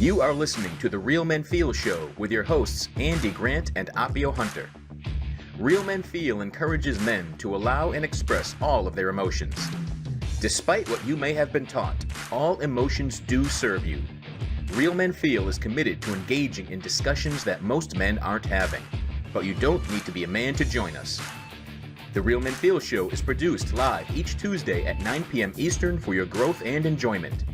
You are listening to the Real Men Feel Show with your hosts Andy Grant and Appio Hunter. Real Men Feel encourages men to allow and express all of their emotions. Despite what you may have been taught, all emotions do serve you. Real Men Feel is committed to engaging in discussions that most men aren't having, but you don't need to be a man to join us. The Real Men Feel Show is produced live each Tuesday at 9 p.m. Eastern for your growth and enjoyment.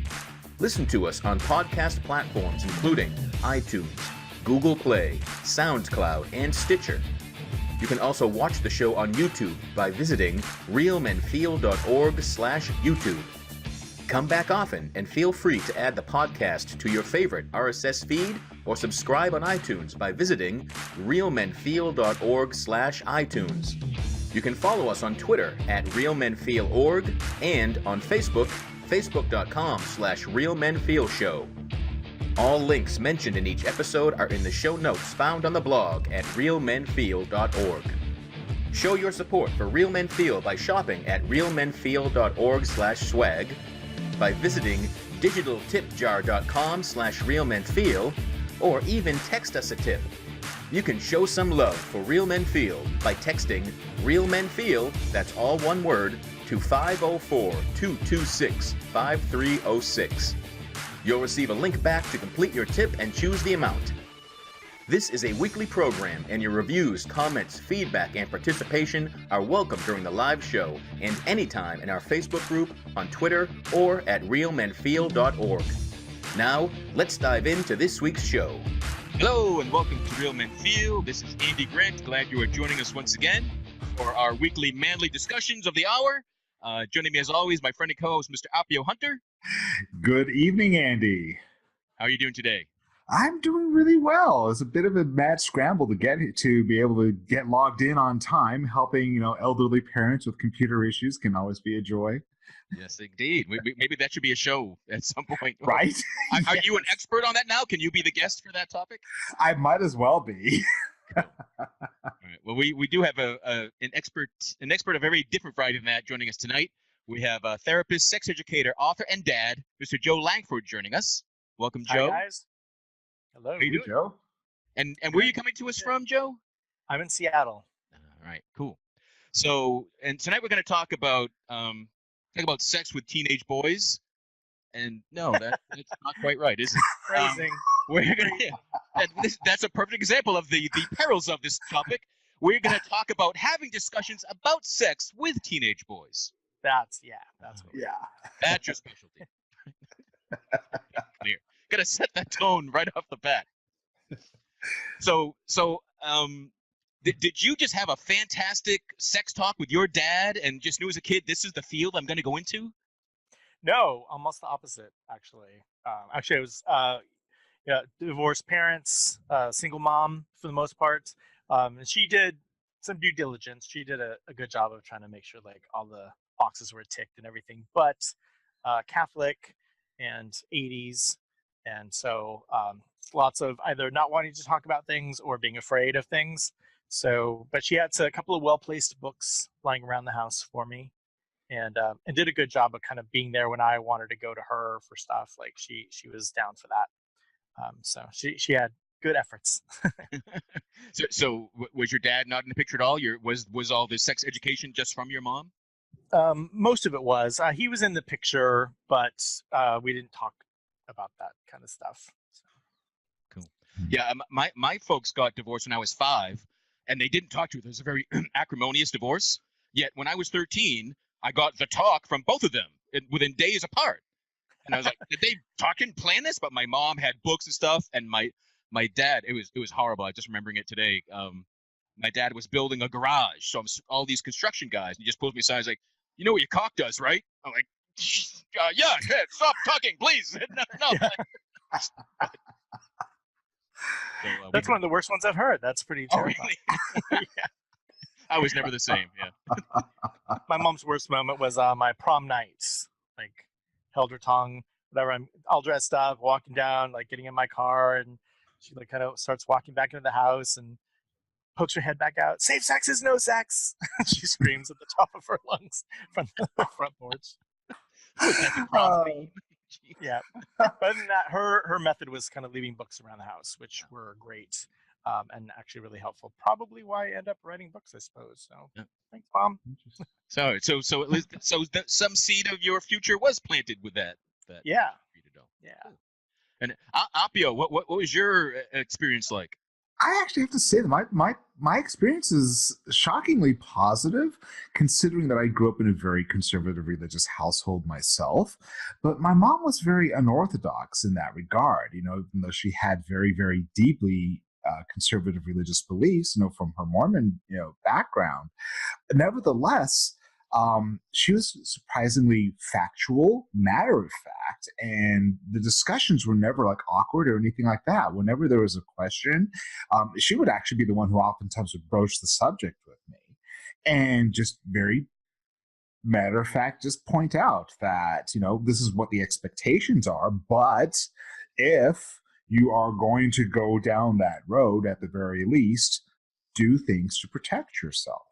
Listen to us on podcast platforms including iTunes, Google Play, SoundCloud, and Stitcher. You can also watch the show on YouTube by visiting realmenfeel.org/YouTube. Come back often and feel free to add the podcast to your favorite RSS feed or subscribe on iTunes by visiting realmenfeel.org/iTunes. You can follow us on Twitter at realmenfeelorg and on Facebook, facebook.com/realmenfeelshow. All links mentioned in each episode are in the show notes found on the blog at realmenfeel.org. Show your support for Real Men Feel by shopping at realmenfeel.org/swag, by visiting digitaltipjar.com/realmenfeel, or even text us a tip. You can show some love for Real Men Feel by texting Real Men Feel, that's all one word, to 504-226-5306. You'll receive a link back to complete your tip and choose the amount. This is a weekly program, and your reviews, comments, feedback, and participation are welcome during the live show and anytime in our Facebook group, on Twitter, or at realmenfeel.org. Now, let's dive into this week's show. Hello and welcome to Real Men Feel. This is Andy Grant. Glad you are joining us once again for our weekly manly discussions of the hour. Joining me as always, my friend and co-host, Mr. Appio Hunter. Good evening, Andy. How are you doing today? I'm doing really well. It's a bit of a mad scramble to be able to get logged in on time. Helping, elderly parents with computer issues can always be a joy. Yes, indeed. Maybe that should be a show at some point. Right? Are you an expert on that now? Can you be the guest for that topic? I might as well be. All right. Well, we do have an expert of a very different variety than that joining us tonight. We have a therapist, sex educator, author, and dad, Mr. Joe Langford, joining us. Welcome, Joe. Hi, guys. Hello. How you doing, Joe? And where are you coming to us from, Joe? I'm in Seattle. All right, cool. So, and tonight we're going to talk about sex with teenage boys. And no, that's not quite right, is it? Phrasing. We're gonna. That's a perfect example of the perils of this topic. We're going to talk about having discussions about sex with teenage boys. That's what That's your specialty. Clear. Gotta set that tone right off the bat. So, did you just have a fantastic sex talk with your dad and just knew as a kid, this is the field I'm going to go into? No, almost the opposite, actually. Actually, I was divorced parents, single mom for the most part. And she did some due diligence. She did a good job of trying to make sure like all the boxes were ticked and everything. But Catholic and 80s. And so lots of either not wanting to talk about things or being afraid of things. So, but she had a couple of well-placed books lying around the house for me, and did a good job of kind of being there when I wanted to go to her for stuff. Like she was down for that. So she had good efforts. So was your dad not in the picture at all? Was all the sex education just from your mom? Most of it was. He was in the picture, but we didn't talk about that kind of stuff. So. Cool. Yeah, my folks got divorced when I was 5, and they didn't talk to it. It was a very acrimonious divorce. Yet when I was 13, I got the talk from both of them within days apart. And I was like, did they talk and plan this? But my mom had books and stuff, and my dad, it was horrible. I'm just remembering it today. My dad was building a garage, so all these construction guys, and he just pulls me aside. He's like, you know what your cock does, right? I'm like, yeah, stop talking, please. No. That's one of the worst ones I've heard. That's pretty terrifying. Oh, really? Yeah. I was never the same, yeah. My mom's worst moment was my prom night. Like, held her tongue, whatever. I'm all dressed up, walking down, like getting in my car, and she like kind of starts walking back into the house and pokes her head back out. Safe sex is no sex. She screams at the top of her lungs from the front porch. Yeah. But other than that, her method was kind of leaving books around the house, which were great, and actually really helpful. Probably why I end up writing books, I suppose. So Yeah. thanks, Mom. Interesting. So at least some seed of your future was planted with that. Yeah. Yeah. Cool. And Appio, what was your experience like? I actually have to say that my experience is shockingly positive, considering that I grew up in a very conservative religious household myself. But my mom was very unorthodox in that regard. Even though she had very, very deeply conservative religious beliefs, from her Mormon, background. Nevertheless, she was surprisingly factual, matter of fact, and the discussions were never like awkward or anything like that. Whenever there was a question, she would actually be the one who oftentimes would broach the subject with me, and just very matter of fact, just point out that this is what the expectations are, but if you are going to go down that road, at the very least, do things to protect yourself.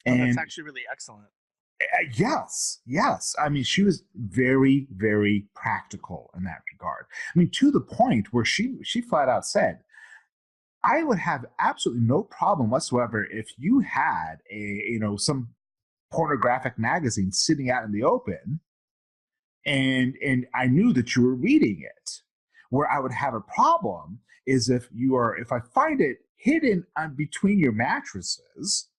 Oh, that's And actually really excellent. yes. I mean, she was very, very practical in that regard. I mean, to the point where she flat out said, "I would have absolutely no problem whatsoever if you had some pornographic magazine sitting out in the open, and I knew that you were reading it. Where I would have a problem is if I find it hidden between your mattresses."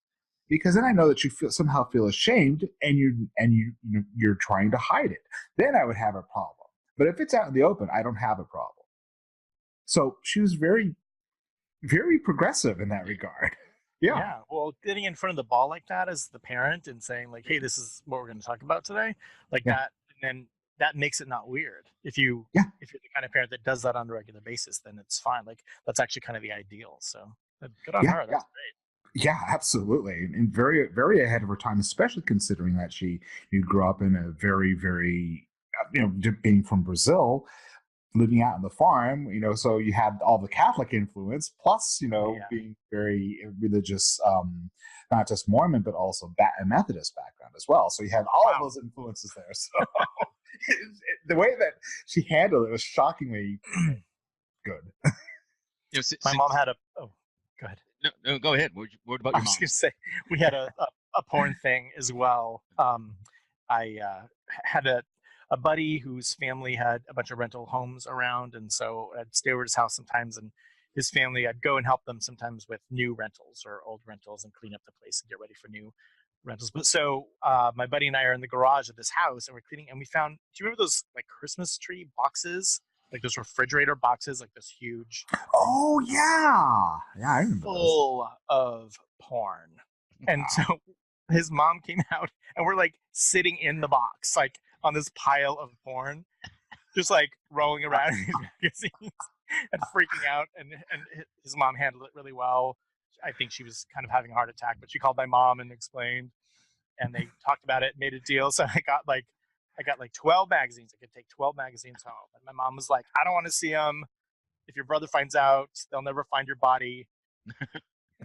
Because then I know that you somehow feel ashamed, and you're trying to hide it. Then I would have a problem. But if it's out in the open, I don't have a problem. So she was very, very progressive in that regard. Yeah. Yeah. Well, getting in front of the ball like that as the parent and saying like, "Hey, this is what we're going to talk about today," like Yeah. that, and then that makes it not weird. If you're the kind of parent that does that on a regular basis, then it's fine. Like that's actually kind of the ideal. So good on her. That's great. Yeah, absolutely, and very, very ahead of her time, especially considering that you grew up in a very, very, being from Brazil, living out on the farm, so you had all the Catholic influence, plus, being very religious, not just Mormon, but also Methodist background as well. So you had all of those influences there. So the way that she handled it was shockingly good. My mom had a. Oh, go ahead. No, go ahead. What about your mom? I was going to say we had a porn thing as well. I had a buddy whose family had a bunch of rental homes around, and so I'd stay over at his house sometimes, and his family, I'd go and help them sometimes with new rentals or old rentals and clean up the place and get ready for new rentals. But so my buddy and I are in the garage of this house, and we're cleaning, and we found, do you remember those like Christmas tree boxes? Like those refrigerator boxes, like this huge. Oh yeah, I remember full of porn. And so his mom came out, and we're like sitting in the box, like on this pile of porn, just like rolling around in these magazines and freaking out. And his mom handled it really well. I think she was kind of having a heart attack, but she called my mom and explained, and they talked about it, made a deal. So I got like 12 magazines. I could take 12 magazines home. And my mom was like, "I don't want to see them. If your brother finds out, they'll never find your body.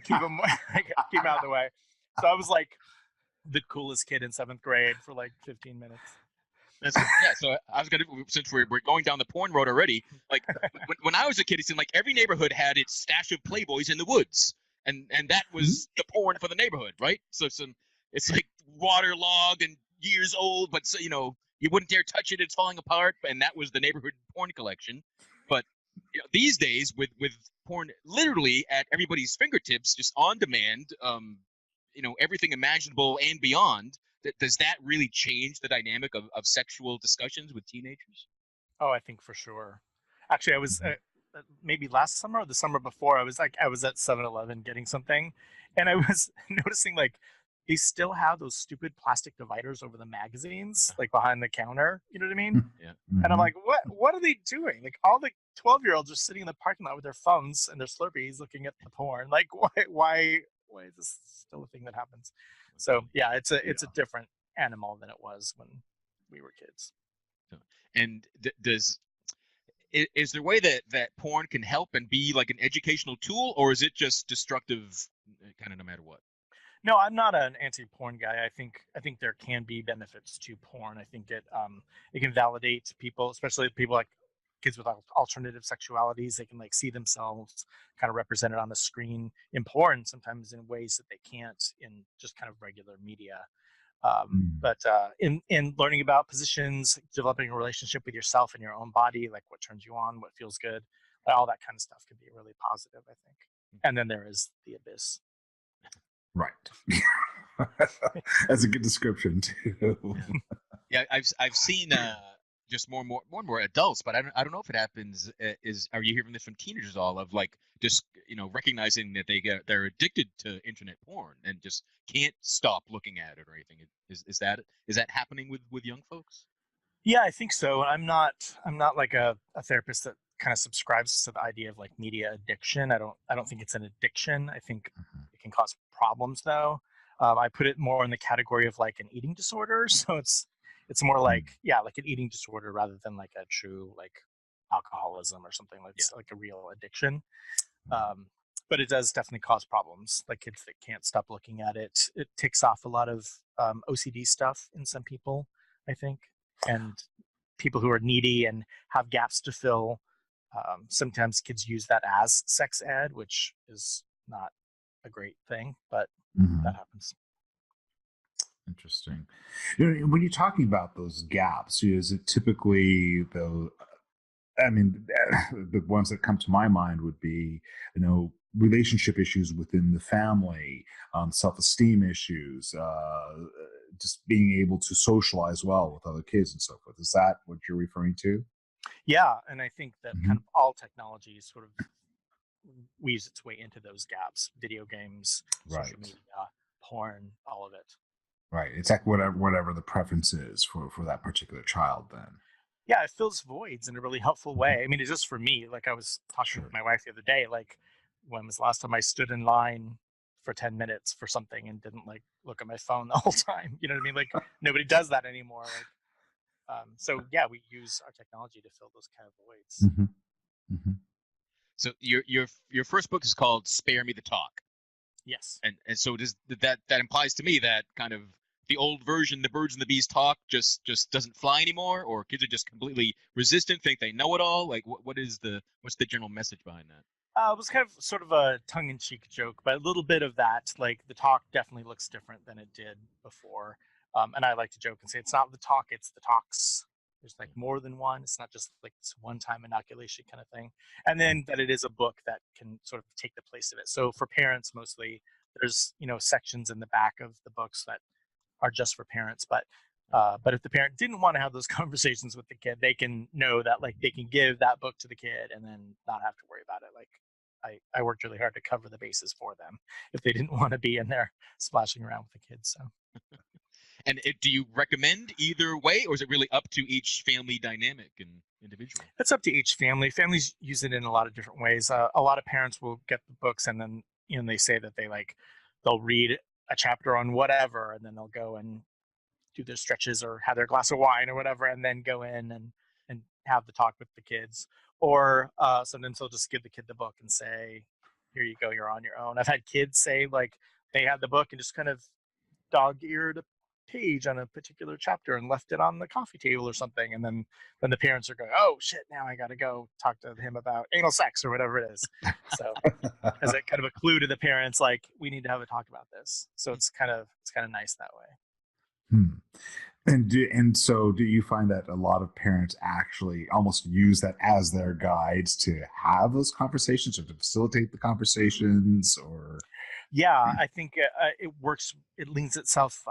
Keep them out of the way." So I was like the coolest kid in 7th grade for like 15 minutes. So I was since we're going down the porn road already, like when I was a kid, it seemed like every neighborhood had its stash of Playboys in the woods, and that was the porn for the neighborhood, right? So it's like waterlogged and years old, but so, you wouldn't dare touch it; it's falling apart, and that was the neighborhood porn collection. But these days, with porn literally at everybody's fingertips, just on demand, everything imaginable and beyond. Does that really change the dynamic of sexual discussions with teenagers? Oh, I think for sure. Actually, I was maybe last summer or the summer before, I was at 7-Eleven getting something, and I was noticing like they still have those stupid plastic dividers over the magazines, like behind the counter. You know what I mean? Yeah. And I'm like, what are they doing? Like all the 12-year-olds are sitting in the parking lot with their phones and their Slurpees looking at the porn. Like, why is this still a thing that happens? So yeah, it's a different animal than it was when we were kids. And is there a way that porn can help and be like an educational tool, or is it just destructive, kind of no matter what? No, I'm not an anti-porn guy. I think there can be benefits to porn. I think it can validate people, especially people like kids with alternative sexualities. They can like see themselves kind of represented on the screen in porn, sometimes in ways that they can't in just kind of regular media. Mm. But in learning about positions, developing a relationship with yourself and your own body, like what turns you on, what feels good, all that kind of stuff can be really positive, I think. And then there is the abyss. Right. That's a good description too. Yeah, I've seen just more and more adults, but I don't know if it happens. Are you hearing this from teenagers all of like just recognizing that they're addicted to internet porn and just can't stop looking at it or anything? Is that happening with young folks? Yeah, I think so. I'm not like a therapist that kind of subscribes to the idea of like media addiction. I don't think it's an addiction. I think it can cause problems though. I put it more in the category of like an eating disorder. So it's more Mm. like, yeah, like an eating disorder rather than like a true like alcoholism or something like Yeah. like a real addiction. Um, but it does definitely cause problems. Like kids that can't stop looking at it. It takes off a lot of OCD stuff in some people, I think, and people who are needy and have gaps to fill. Sometimes kids use that as sex ed, which is not a great thing, but that Mhm. happens. Interesting. When you're talking about those gaps, is it typically the? I mean, the ones that come to my mind would be, relationship issues within the family, self-esteem issues, just being able to socialize well with other kids and so forth. Is that what you're referring to? Yeah, and I think that kind Hmm. of all technology sort of weaves its way into those gaps: video games, social Right. media, porn, all of it. Right. It's like whatever the preference is for that particular child. Then. Yeah, it fills voids in a really helpful Mhm. way. I mean, it's just for me. Like I was talking with Sure. my wife the other day, like when was the last time I stood in line for 10 minutes for something and didn't like look at my phone the whole time? You know what I mean? Like nobody does that anymore. Like so yeah, we use our technology to fill those kind of voids. Hmm. Hmm. So your first book is called "Spare Me the Talk," Yes. and so does that implies to me that kind of the old version, the birds and the bees talk, just doesn't fly anymore, or kids are just completely resistant, think they know it all. Like what's the general message behind that? It was kind of sort of a tongue-in-cheek joke, but a little bit of that. Like the talk definitely looks different than it did before. And I like to joke and say it's not the talk, it's the talks. There's like more than one. It's not just like this one-time inoculation kind of thing. And then that it is a book that can sort of take the place of it. So for parents, mostly, there's sections in the back of the books that are just for parents. But if the parent didn't want to have those conversations with the kid, they can know that like they can give that book to the kid and then not have to worry about it. Like I worked really hard to cover the bases for them if they didn't want to be in there splashing around with the kids. So And do you recommend either way, or is it really up to each family dynamic and individual? it's up to each family. Families use it in a lot of different ways. A lot of parents will get the books and then they say that they'll read a chapter on whatever and then they'll go and do their stretches or have their glass of wine or whatever, and then go in and have the talk with the kids. Or sometimes they'll just give the kid the book and say, "Here you go, you're on your own." I've had kids say like they had the book and just kind of dog-eared a page on a particular chapter and left it on the coffee table or something, and then the parents are going, "Oh shit, now I got to go talk to him about anal sex or whatever it is." So as a kind of a clue to the parents, like we need to have a talk about this. So it's kind of nice that way. Hmm. And so do you find that a lot of parents actually almost use that as their guides to have those conversations or to facilitate the conversations or Yeah, I think it works. It leans itself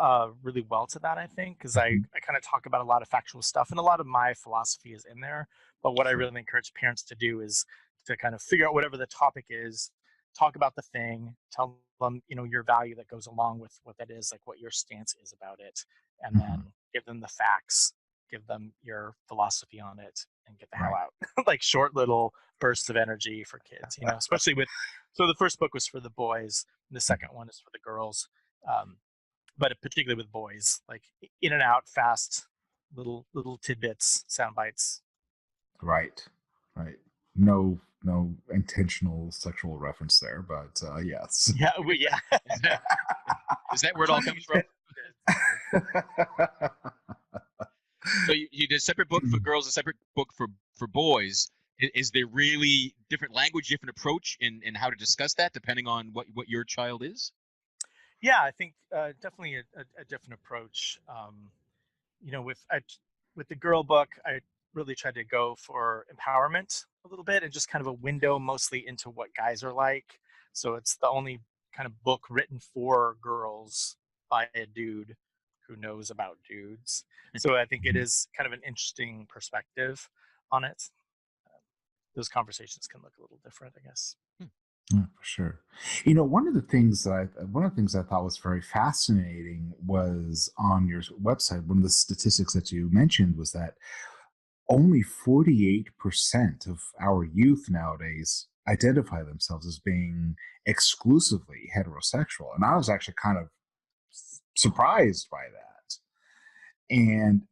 really well to that. I think because I Mhm. I kind of talk about a lot of factual stuff, and a lot of my philosophy is in there. But what I Sure. really encourage parents to do is to kind of figure out whatever the topic is, talk about the thing, tell them your value that goes along with what that is, like what your stance is about it, and Mhm. then give them the facts, give them your philosophy on it, and get the hell Right. out. Like short little bursts of energy for kids, especially with. So the first book was for the boys, the second one is for the girls, um, but particularly with boys, like in and out, fast, little tidbits, sound bites. Right. Right. No no intentional sexual reference there, but yes. Yeah, Is that, is that where it all comes from? So you did a separate book for girls, a separate book for boys. Is there really different language, different approach in how to discuss that, depending on what your child is? Yeah, I think definitely a different approach. With the girl book, I really tried to go for empowerment a little bit and just kind of a window mostly into what guys are like. So it's the only kind of book written for girls by a dude who knows about dudes. So I think it is kind of an interesting perspective on it. Those conversations can look a little different, I guess. Yeah, for sure. One of the things I thought was very fascinating was on your website. One of the statistics that you mentioned was that only 48% of our youth nowadays identify themselves as being exclusively heterosexual, and I was actually kind of surprised by that. And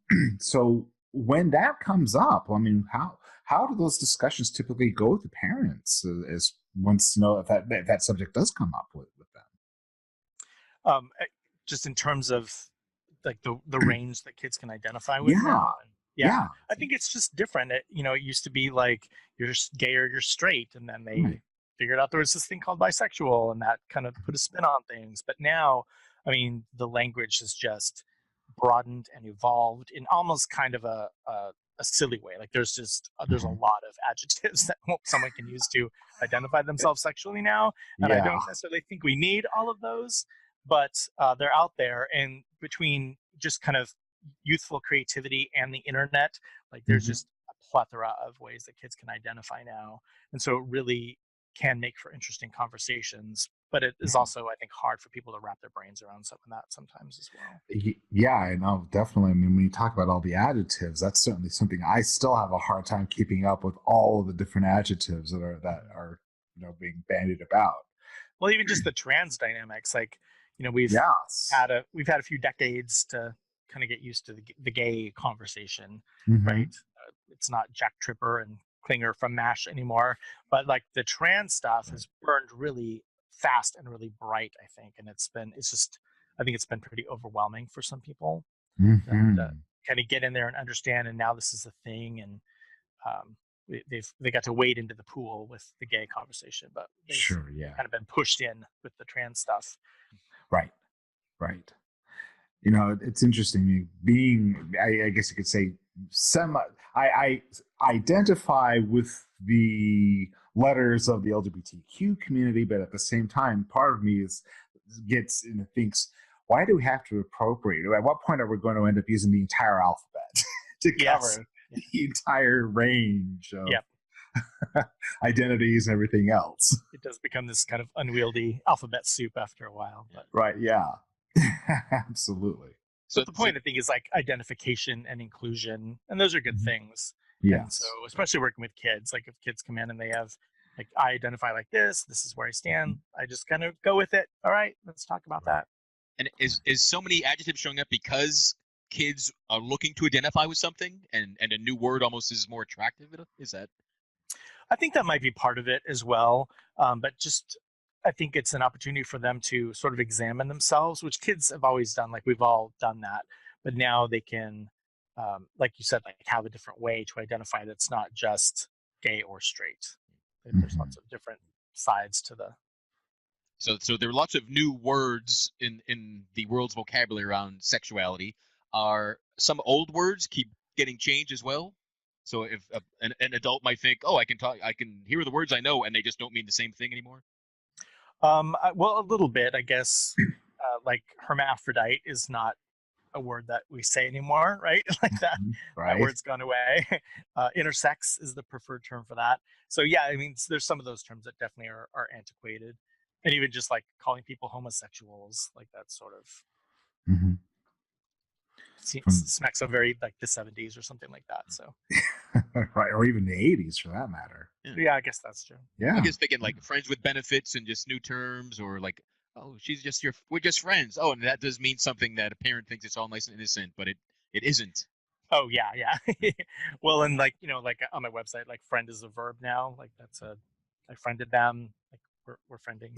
so when that comes up, I mean, how do those discussions typically go with the parents as once if that subject does come up with them? Just in terms of like the range that kids can identify with Yeah, now. And yeah, yeah, I think it's just different. It used to be like you're gay or you're straight, and then they right. figured out there was this thing called bisexual, and that kind of put a spin on things. But now, I mean, the language has just broadened and evolved in almost kind of a silly way. Like there's a Mhm. lot of adjectives that someone can use to identify themselves sexually now, and I Yeah. don't necessarily think we need all of those, but they're out there. And between just kind of youthful creativity and the internet, like there's Mhm. just a plethora of ways that kids can identify now, and so it really can make for interesting conversations. But it is also, I think, hard for people to wrap their brains around some of that sometimes as well. Yeah, I know, definitely. I mean, when you talk about all the adjectives, that's certainly something I still have a hard time keeping up with all of the different adjectives that are being bandied about. Well, even just the trans dynamics, like we've Yes. had a few decades to kind of get used to the gay conversation, right? Hmm. It's not Jack Tripper and Klinger from MASH anymore, but like the trans stuff Right. has burned really fast and really bright, I think, and I think it's been pretty overwhelming for some people to Hmm. kind of get in there and understand, and now this is a thing, and they got to wade into the pool with the gay conversation, but they've Sure. Yeah. kind of been pushed in with the trans stuff. Right. Right. It's interesting. I guess you could say, semi. I identify with the letters of the LGBTQ community, but at the same time, part of me gets and thinks, why do we have to appropriate? At what point are we going to end up using the entire alphabet to Yes. cover Yeah. the entire range Yeah. of identities and everything else? It does become this kind of unwieldy alphabet soup after a while, but Right? Yeah. Absolutely. So, but the so point I think is like identification and inclusion, and those are good Mhm. things. And so, Yes. especially working with kids, like if kids come in and they have like, I identify like this is where I stand, I just kind of go with it. All right, let's talk about Right. that. and is so many adjectives showing up because kids are looking to identify with something, and a new word almost is more attractive? Is that? I think that might be part of it as well. But just, I think it's an opportunity for them to sort of examine themselves, which kids have always done. Like we've all done that, but now they can, like you said, like have a different way to identify that's not just gay or straight. There's Hmm. lots of different sides to the. So there are lots of new words in the world's vocabulary around sexuality. Are some old words keep getting changed as well? So if an adult might think, oh, I can hear the words I know, and they just don't mean the same thing anymore. Well, a little bit, I guess. Like hermaphrodite is not a word that we say anymore, right? Like that Right. word's gone away. Intersex is the preferred term for that. So yeah, I mean, there's some of those terms that definitely are antiquated, and even just like calling people homosexuals, like that sort of Hmm. From smacks of very like the 70s or something like that. So right, or even the '80s for that matter. Yeah. yeah, I guess that's true. I Yeah. guess thinking like friends with benefits and just new terms, or like, oh, we're just friends. Oh, and that does mean something that a parent thinks it's all nice and innocent, but it isn't. Oh yeah, yeah. Well, and like like on my website, like friend is a verb now. Like I friended them. Like we're friending,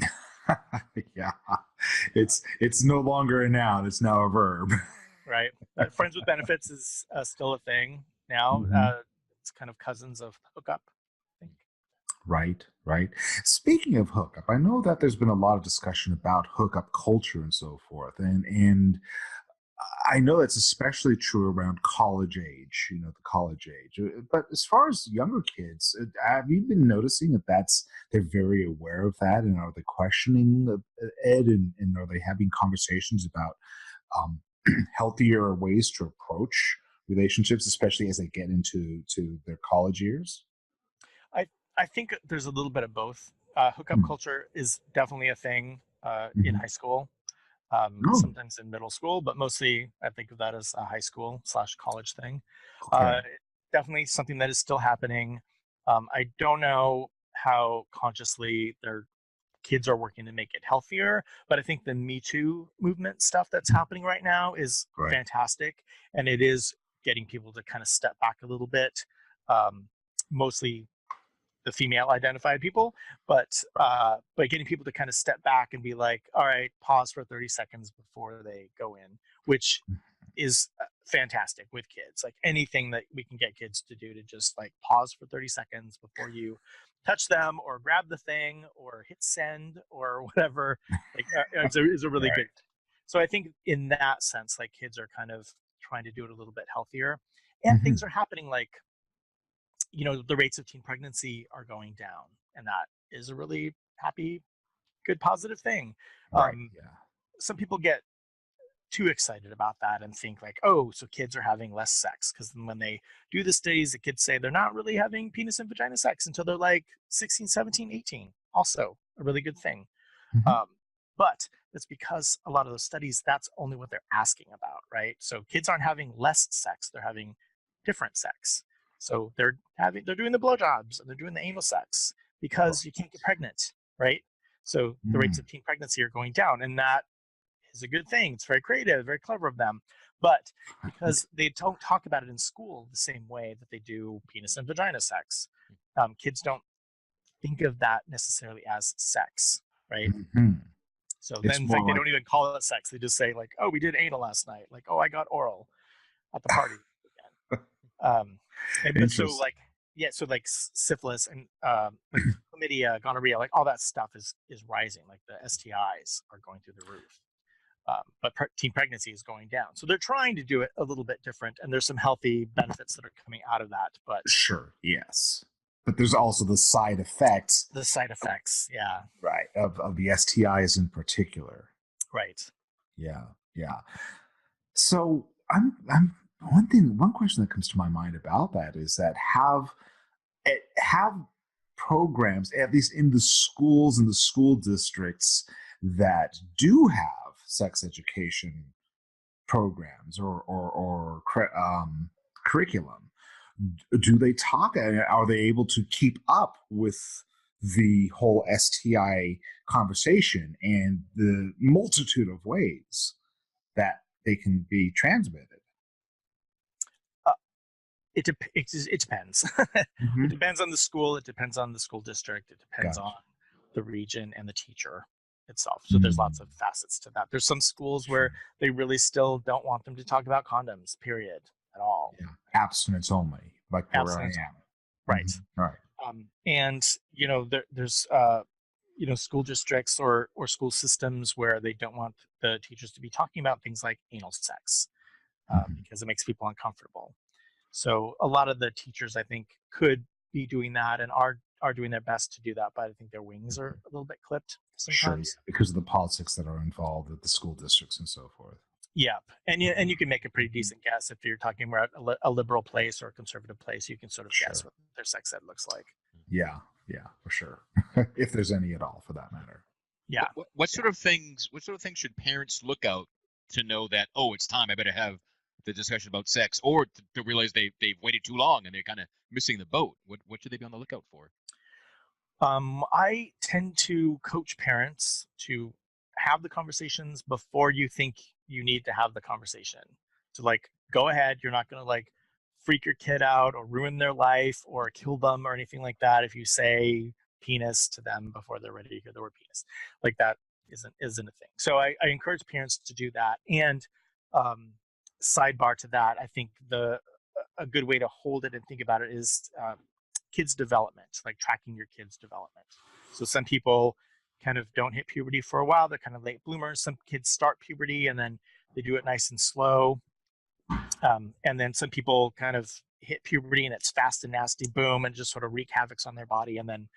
Yeah, it's no longer a noun; it's now a verb. right? Friends with benefits is still a thing now. Mhm. It's kind of cousins of hookup, I think. Right, right. Speaking of hookup, I know that there's been a lot of discussion about hookup culture and so forth, and I know that's especially true around college age, the college age. But as far as younger kids, have you been noticing that they're very aware of that, and are they questioning Ed, and are they having conversations about um, healthier ways to approach relationships, especially as they get into their college years? I I think there's a little bit of both. Hookup Hmm. culture is definitely a thing in Mhm. high school, Oh, sometimes in middle school, but mostly I think of that as a high school slash college thing. okay. Definitely something that is still happening. I don't know how consciously their kids are working to make it healthier, but I think the Me Too movement stuff that's Mhm. happening right now is Right. fantastic, and it is getting people to kind of step back a little bit. Um, Mostly the female identified people, but getting people to kind of step back and be like, all right, pause for 30 seconds before they go in, which is fantastic with kids. Like anything that we can get kids to do to just like pause for 30 seconds before you touch them or grab the thing or hit send or whatever, like is a really good Right. thing. So I think in that sense, like kids are kind of trying to do it a little bit healthier, and things Mhm. are happening like the rates of teen pregnancy are going down, and that is a really happy, good, positive thing. Right. Um, Yeah. some people get too excited about that and think like, oh, so kids are having less sex, because then when they do the studies, the kids say they're not really having penis and vagina sex until they're like 16, 17, 18. Also a really good thing. Mhm. Um, but it's because a lot of those studies, that's only what they're asking about, right? So kids aren't having less sex; they're having different sex. So they're doing the blowjobs and they're doing the anal sex Right. because you can't get pregnant, right? So the rates Mm. of teen pregnancy are going down, and that is a good thing. It's very creative, very clever of them. But because they don't talk about it in school the same way that they do penis and vagina sex, kids don't think of that necessarily as sex, right? Mhm. So then, It's in more fact, they like, don't even call it sex. They just say like, "Oh, we did anal last night." Like, "Oh, I got oral at the party again." But so interesting. like, yeah, so like syphilis and like chlamydia, gonorrhea, like all that stuff is rising. Like the STIs are going through the roof. But teen pregnancy is going down. So they're trying to do it a little bit different, and there's some healthy benefits that are coming out of that. But Sure, yes. But there's also the side effects, the side effects, yeah, right, of the STIs in particular. right. Yeah, yeah. So I'm one question that comes to my mind about that is that have programs, at least in the schools and the school districts, that do have sex education programs or curriculum, do they talk, are they able to keep up with the whole STI conversation and the multitude of ways that they can be transmitted? Uh, it depends. It Hmm. depends on the school. It depends on the school district. It depends on Gotcha. the region and the teacher itself. So there's lots of Mm, facets to that. There's some schools where sure. they really still don't want them to talk about condoms, period, at all. Yeah. Abstinence only, like where I Abstinence am. only. Right. Mhm. Right. And there's school districts or school systems where they don't want the teachers to be talking about things like anal sex, Mhm. because it makes people uncomfortable. So a lot of the teachers, I think, could be doing that and are doing their best to do that, but I think their wings are a little bit clipped Sure. Yeah. sometimes. Because of the politics that are involved with the school districts and so forth. Yeah, and you can make a pretty Mhm. decent guess if you're talking about a liberal place or a conservative place. You can sort of guess Sure. what their sex ed looks like. Yeah. Yeah. For sure. If there's any at all, for that matter. Yeah. What Yeah. sort of things? What sort of things should parents look out to know that, oh, it's time, I better have the discussion about sex, or to realize they've waited too long and they're kind of missing the boat? What should they be on the lookout for? I tend to coach parents to have the conversations before you think you need to have the conversation. To like go ahead, you're not going to like freak your kid out or ruin their life or kill them or anything like that if you say penis to them before they're ready to hear the word penis. Like that isn't a thing. So I encourage parents to do that. And sidebar to that, I think a good way to hold it and think about it is kids development, like tracking your kids development. So some people kind of don't hit puberty for a while. They're kind of late bloomers. Some kids start puberty and then they do it nice and slow. And then some people kind of hit puberty and it's fast and nasty, boom, and just sort of wreak havoc on their body, and then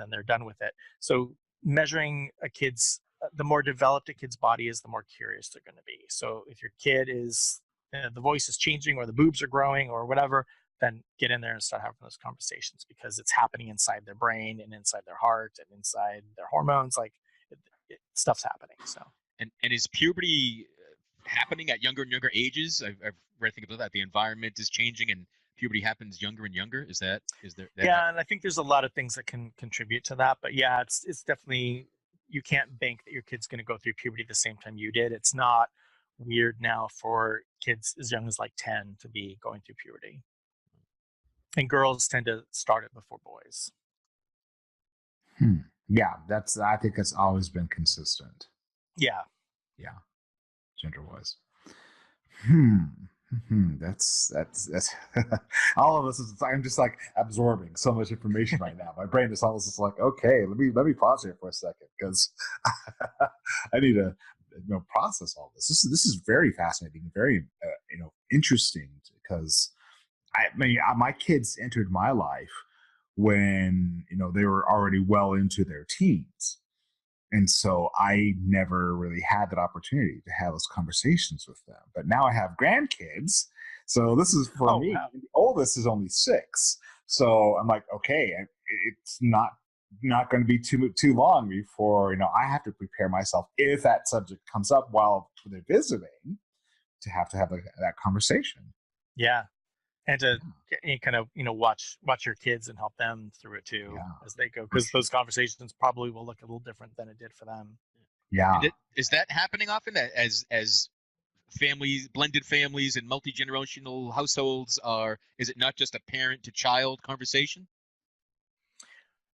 they're done with it. So measuring the more developed a kid's body is, the more curious they're going to be. So if your kid is, the voice is changing or the boobs are growing or whatever, then get in there and start having those conversations, because it's happening inside their brain and inside their heart and inside their hormones. Like stuff's happening. So. And is puberty happening at younger and younger ages? I've read things about that. The environment is changing and puberty happens younger and younger. Is there? Yeah, and I think there's a lot of things that can contribute to that. But yeah, it's definitely, you can't bank that your kid's going to go through puberty the same time you did. It's not weird now for kids as young as like 10 to be going through puberty. And girls tend to start it before boys. Yeah, I think that's always been consistent. Yeah. Gender-wise. That's all of us. I'm just like absorbing so much information right now. My brain is almost just like, okay, let me pause here for a second, because I need to process all this. This is very fascinating, very interesting, because my kids entered my life when they were already well into their teens. And so I never really had that opportunity to have those conversations with them. But now I have grandkids. So this is for me. Wow. The oldest is only 6. So I'm like, okay, it's not going to be too long before, I have to prepare myself, if that subject comes up while they're visiting, to have that conversation. Yeah. And to kind of, watch your kids and help them through it too, as they go, because those conversations probably will look a little different than it did for them. Yeah. Is that happening often as families, blended families and multi-generational households is it not just a parent to child conversation?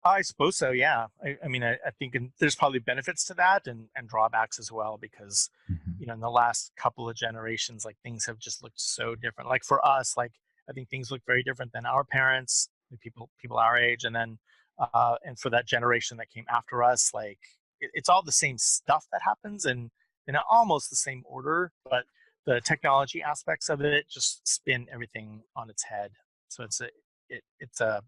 I suppose so. Yeah. I mean, I think there's probably benefits to that and drawbacks as well, because, in the last couple of generations, like things have just looked so different. Like for us, like, I think things look very different than our parents, people our age, and then and for that generation that came after us, like it's all the same stuff that happens and in almost the same order, but the technology aspects of it just spin everything on its head. So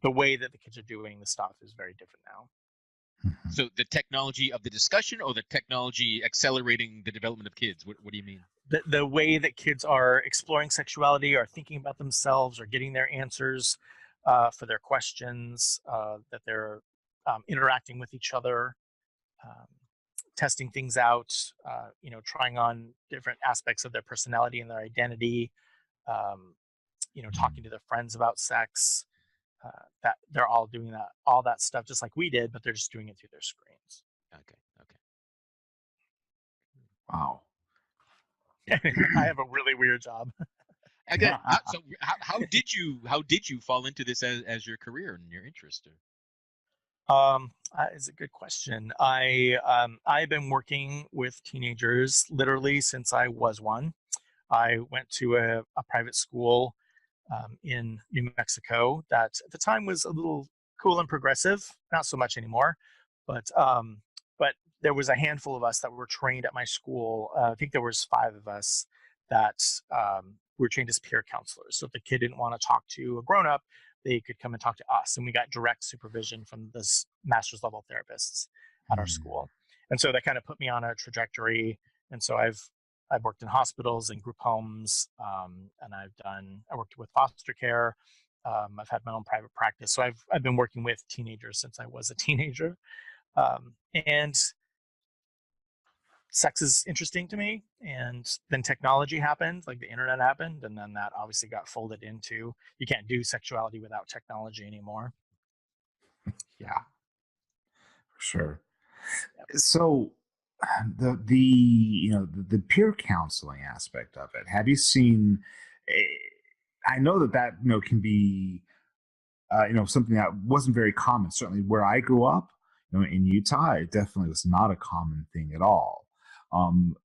the way that the kids are doing the stuff is very different now. So the technology of the discussion, or the technology accelerating the development of kids? What do you mean? The way that kids are exploring sexuality, or thinking about themselves, or getting their answers for their questions, that they're interacting with each other, testing things out, trying on different aspects of their personality and their identity, talking to their friends about sex, that they're all doing all that stuff just like we did, but they're just doing it through their screens. Okay. Wow. I have a really weird job. Okay. So how did you fall into this as your career and your interest? It's a good question. I've been working with teenagers literally since I was one. I went to a private school in New Mexico that at the time was a little cool and progressive. Not so much anymore, but there was a handful of us that were trained at my school. I think there was 5 of us that were trained as peer counselors. So if the kid didn't want to talk to a grown-up, they could come and talk to us. And we got direct supervision from this master's level therapists at our school. And so that kind of put me on a trajectory. And so I've worked in hospitals and group homes, and I worked with foster care. I've had my own private practice. So I've been working with teenagers since I was a teenager. And sex is interesting to me. And then technology happened, like the internet happened. And then that obviously got folded into, you can't do sexuality without technology anymore. Yeah, for sure. Yep. So the peer counseling aspect of it, have you seen I know that can be something that wasn't very common. Certainly where I grew up, in Utah, it definitely was not a common thing at all.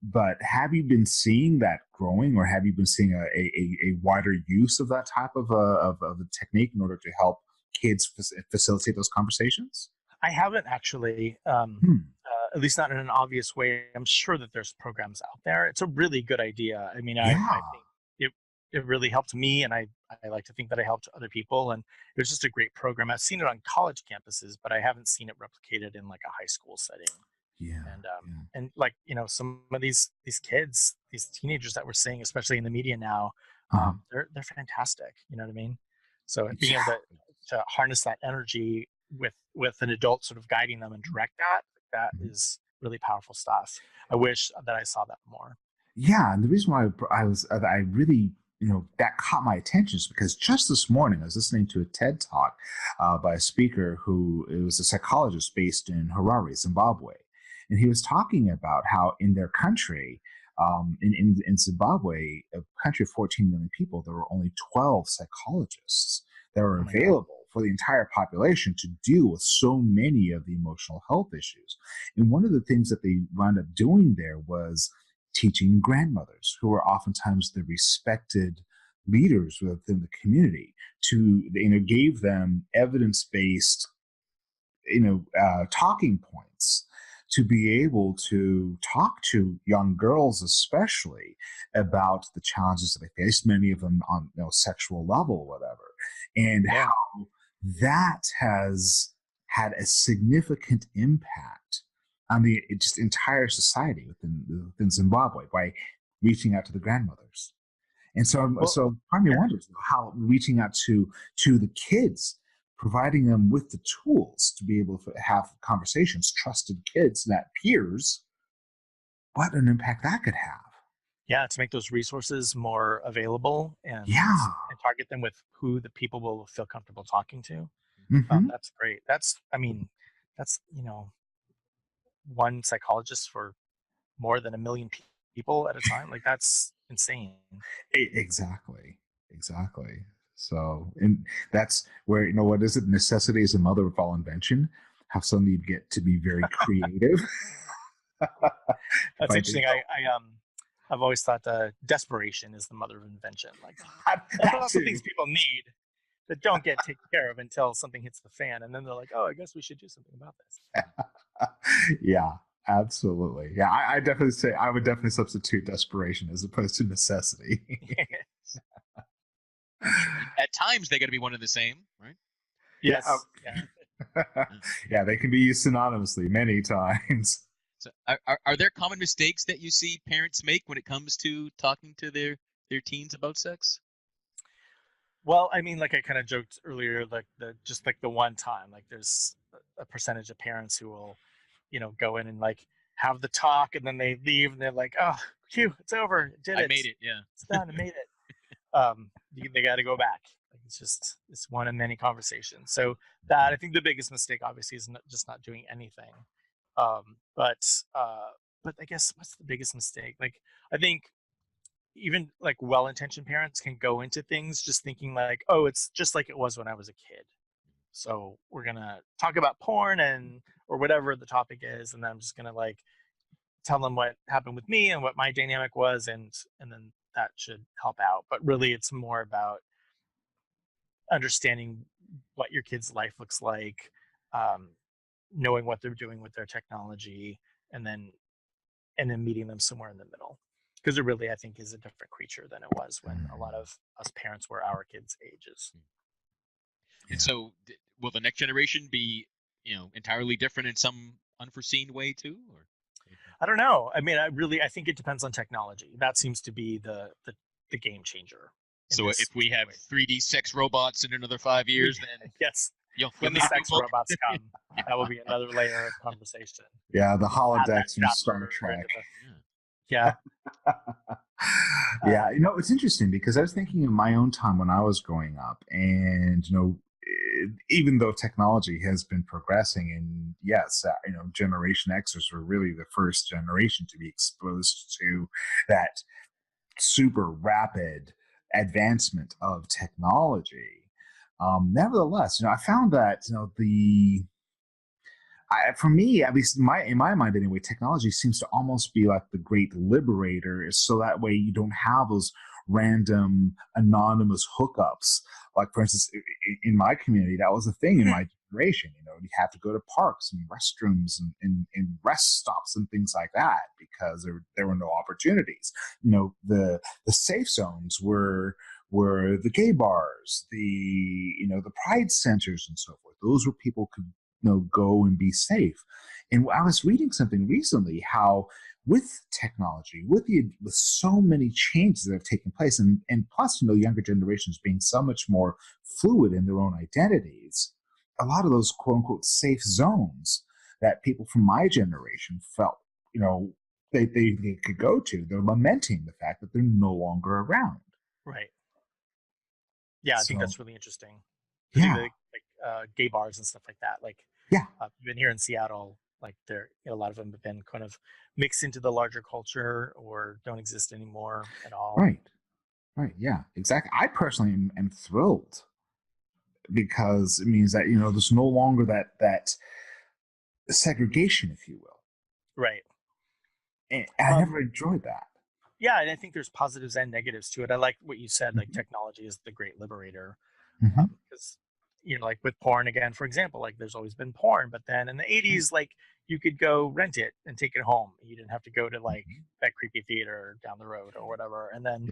But have you been seeing that growing, or have you been seeing a wider use of that type of a technique in order to help kids facilitate those conversations? I haven't actually, Hmm. at least not in an obvious way. I'm sure that there's programs out there. It's a really good idea. I mean, I Yeah. think it it really helped me, and I like to think that I helped other people, and it was just a great program. I've seen it on college campuses, but I haven't seen it replicated in like a high school setting. Yeah. Yeah. And like some of these kids, these teenagers that we're seeing, especially in the media now, Uh-huh. they're fantastic. You know what I mean? So being able Yeah. to harness that energy with an adult sort of guiding them and direct that Mhm. is really powerful stuff. I wish that I saw that more. Yeah, and the reason why I really, that caught my attention is because just this morning I was listening to a TED talk by a speaker who it was a psychologist based in Harare, Zimbabwe, and he was talking about how in their country, in Zimbabwe, a country of 14 million people, there were only 12 psychologists that were Oh my god. available for the entire population to deal with so many of the emotional health issues. And one of the things that they wound up doing there was teaching grandmothers, who are oftentimes the respected leaders within the community, to gave them evidence-based talking points to be able to talk to young girls, especially about the challenges that they face, many of them on sexual level, whatever, and Yeah. how that has had a significant impact on the just entire society within Zimbabwe by reaching out to the grandmothers. And Well, so part of me yeah. wonders how reaching out to the kids, providing them with the tools to be able to have conversations, trusted kids, not peers, what an impact that could have. Yeah, to make those resources more available Yeah. and target them with who the people will feel comfortable talking to. Hmm. That's great. I mean, that's one psychologist for more than a million people at a time. Like that's insane. Exactly. Exactly. So, and that's where, what is it? Necessity is the mother of all invention. How suddenly you get to be very creative. That's By interesting. I've always thought desperation is the mother of invention. Like there's that lots of things too. people need that don't get taken care of until something hits the fan, and then they're like, oh, I guess we should do something about this. Yeah, absolutely. Yeah, I definitely say I would definitely substitute desperation as opposed to necessity. I'm sure. At times they got to be one and the same, right? Yeah. Yes. Yeah. Yeah, they can be used synonymously many times. So are there common mistakes that you see parents make when it comes to talking to their teens about sex? Well, I mean, like I kind of joked earlier, like the one time, like there's a percentage of parents who will, go in and like have the talk, and then they leave, and they're like, "Oh, phew, it's over, did I it, made it, yeah. it's done, I made it." They got to go back. Like it's one of many conversations. So that I think the biggest mistake, obviously, is just not doing anything. Um, but uh, but I guess what's the biggest mistake? Like I think even like well-intentioned parents can go into things just thinking like, oh, it's just like it was when I was a kid. So we're gonna talk about porn and or whatever the topic is, and then I'm just gonna like tell them what happened with me and what my dynamic was, and then that should help out. But really, it's more about understanding what your kid's life looks like, um, knowing what they're doing with their technology, and then meeting them somewhere in the middle. Because it really, I think, is a different creature than it was when a lot of us parents were our kids' ages. And Yeah. so will the next generation be, entirely different in some unforeseen way too? Or I don't know. I mean, I think it depends on technology. That seems to be the game changer in so this if we have situation. 3D sex robots in another 5 years, then Yes, you'll when the need a new sex book. robots come, that will be another layer of conversation. Yeah, the Add that holodecks from Star chapter Trek. into the Yeah. yeah. Yeah, Um, it's interesting because I was thinking of my own time when I was growing up, and even though technology has been progressing, and yes, Generation Xers were really the first generation to be exposed to that super rapid advancement of technology. Nevertheless, I found that for me, at least in my mind anyway, technology seems to almost be like the great liberator, is so that way you don't have those random anonymous hookups. Like, for instance, in my community, that was a thing in my generation. You have to go to parks and restrooms and rest stops and things like that because there were no opportunities. The safe zones were the gay bars, the pride centers and so forth. Those where people could go and be safe. And I was reading something recently how with technology, with so many changes that have taken place, and plus, younger generations being so much more fluid in their own identities, a lot of those quote unquote safe zones that people from my generation felt, they could go to, they're lamenting the fact that they're no longer around. Right. Yeah, I think that's really interesting. Yeah. Gay bars and stuff like that. Yeah. Even here in Seattle, a lot of them have been kind of mixed into the larger culture or don't exist anymore at all. Right. Yeah, exactly. I personally am thrilled because it means that, there's no longer that segregation, if you will. Right. And I never enjoyed that. Yeah, and I think there's positives and negatives to it. I like what you said, like technology is the great liberator. Because like with porn again, for example, there's always been porn, but then in the 80s, you could go rent it and take it home. You didn't have to go to that creepy theater down the road or whatever. And then,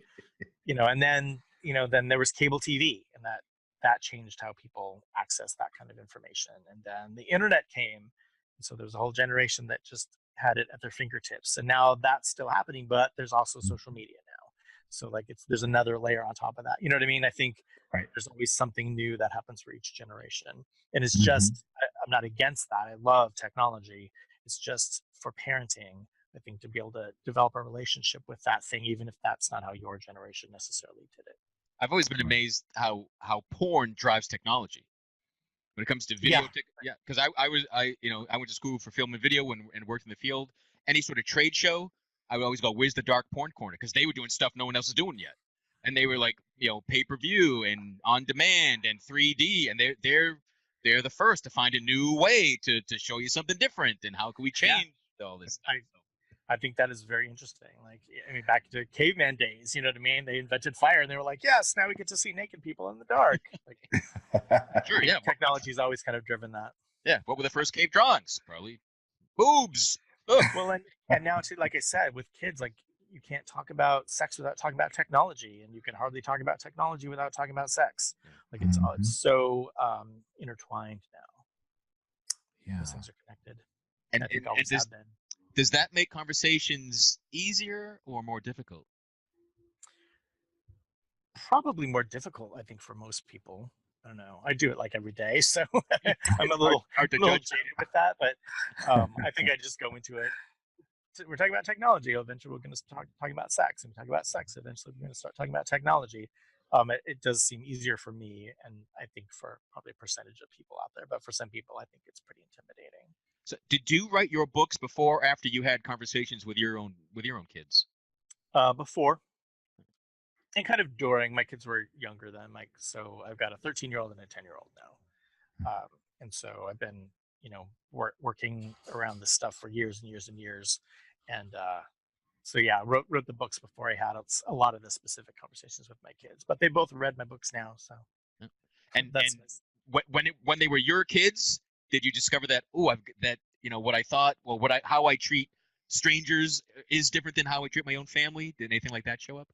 then there was cable TV, and that changed how people access that kind of information. And then the internet came, and so there's a whole generation that just had it at their fingertips. And now that's still happening, but there's also social media now. So there's another layer on top of that. You know what I mean? I think there's always something new that happens for each generation. And it's just, I'm not against that. I love technology. It's just for parenting, I think, to be able to develop a relationship with that thing, even if that's not how your generation necessarily did it. I've always been amazed how porn drives technology when it comes to video. Because I went to school for film and video and worked in the field. Any sort of trade show, I would always go, "Where's the dark porn corner?" Because they were doing stuff no one else is doing yet, and they were pay-per-view and on demand and 3D, and they're the first to find a new way to show you something different. And how can we change all this stuff? I think that is very interesting. Back to caveman days, you know what I mean? They invented fire, and they were like, "Yes, now we get to see naked people in the dark." Sure, yeah. Technology's always kind of driven that. Yeah. What were the first cave drawings? Probably boobs. Well, and now too, like I said, with kids, you can't talk about sex without talking about technology, and you can hardly talk about technology without talking about sex. It's so intertwined now. Yeah, those things are connected. And I think always have been. Does that make conversations easier or more difficult? Probably more difficult, I think, for most people. I don't know. I do it every day, so I'm a little jaded with that. But I think I just go into it. We're talking about technology. Eventually, we're going to start talking about sex, and we talk about sex. Eventually, we're going to start talking about technology. It does seem easier for me, and I think for probably a percentage of people out there. But for some people, I think it's pretty intimidating. So, did you write your books before or after you had conversations with your own kids? Before, and kind of during. My kids were younger then, so I've got a 13-year-old and a 10-year-old now, and so I've been, working around this stuff for years and years and years, and so yeah, wrote the books before I had a lot of the specific conversations with my kids. But they both read my books now, so. And when they were your kids, did you discover that what I thought, how I treat strangers is different than how I treat my own family? Did anything like that show up?